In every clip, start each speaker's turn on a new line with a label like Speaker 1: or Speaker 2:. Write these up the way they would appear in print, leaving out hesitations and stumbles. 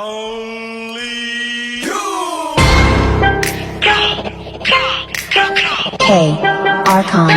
Speaker 1: Hey, Archon.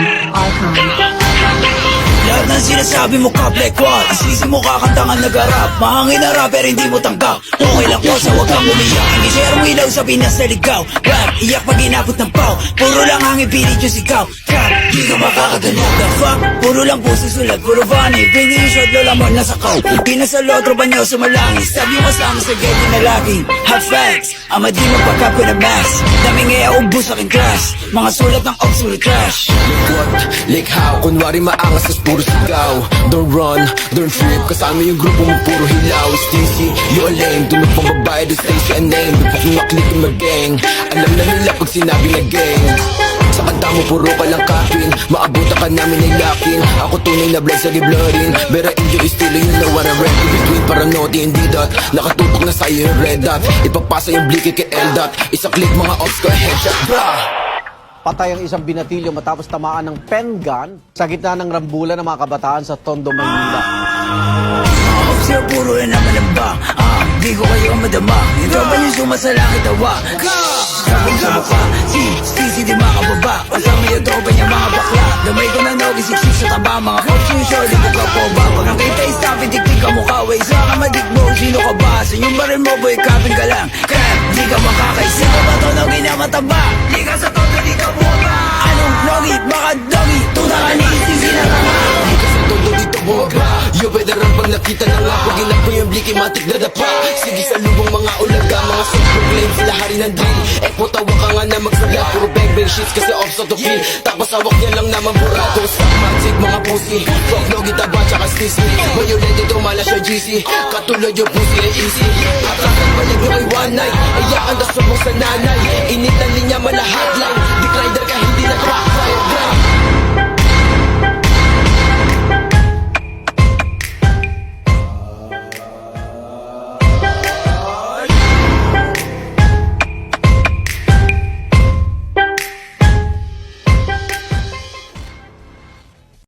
Speaker 2: Lahat ng sinasabi mo ka Black Wall, isisi mo kakanta nga nag-arap. Mahangin na rapper hindi mo tanggap. Okay lang ko sa wag kang umiyak. Hindi share mo ilaw sa Pinas na ligaw. Rap, iyak pag inabot ng pau. Puro lang hangin pilit yung sigaw. Trap, di ka makakagalaw. The fuck, puro lang puso sulat. Puro funny, bring yung shot lola mo nasa kaw. Pinas sa lotro ba niyo sumalangis. Sabi mo kasama sa gate na laging hot facts, ama di magpakap ko na max. Daming ubus sa aking class. Mga sulat ng obscure trash.
Speaker 3: Like what? Like how? Kunwari maangas tas puro sigaw. Don't run, don't trip. Kasama yung grupo mo puro hilaw. Stingy, you a lame. Dunod pang babae, do stay siya name. Dupok maklik yung mag-gang. Alam na nila pag sinabi na gang. Sa kanta mo puro ka lang kapin. Maabutan ka namin ay lakin. Ako tunay na blood sa giblorin. Bera enjoy estilo, you know what I rap. In between paranoid, hindi dot. Nakatutok na sa'yo yung red dot. Ipapasa yung bliki kay L-dot. Isa click mga ops ko headshot. Bra!
Speaker 4: Patay ang isang binatilyo matapos tamaan ng pen gun sa gitna ng rambulan ng mga kabataan sa Tondo, Maynila.
Speaker 2: Sir, puro na naman ang bang. Di ko kayo madama. Ito ba yung sumasalangit awa? Sabing sa mukha, si di makababa. Kasama yung tropa niya mga bakla. Damay ko na nogi, siksik sa taba. Mga confusion, di ko ka po ba? Pag ang kita is tapin, tiktik ka mukha. Way sa ka madigmo, sino ka ba? Sa yung baril mo, boy, kapin ka lang. Crap, di ka makakaisa. Ito ba to nogi na mataba? Di ka sa todo, di ka buwaba. Anong nogi? Baka dogi? Tuna ka ni isisi na tama.
Speaker 3: Di ka sa todo dito buwaba. Yo, veteran pag nakita na nga. Pag ilap ko yung bliki, matik na dapa. Sige sa lubong mga ulaga. Mga super claims, sila hari ng drill. Ekpo tawa ka nga na magsalat. Puro bang shits kasi off sa to feel. Tapos hawak niya lang naman burato. Stock magic, mga pussy. Fuck logi, taba, tsaka stissy. Violent ito, mala siya GC. Katulad yung pussy ay easy. Atakan balik nyo ay one night. Ayakan na subong sa nanay. Init ang linya, mala hotline.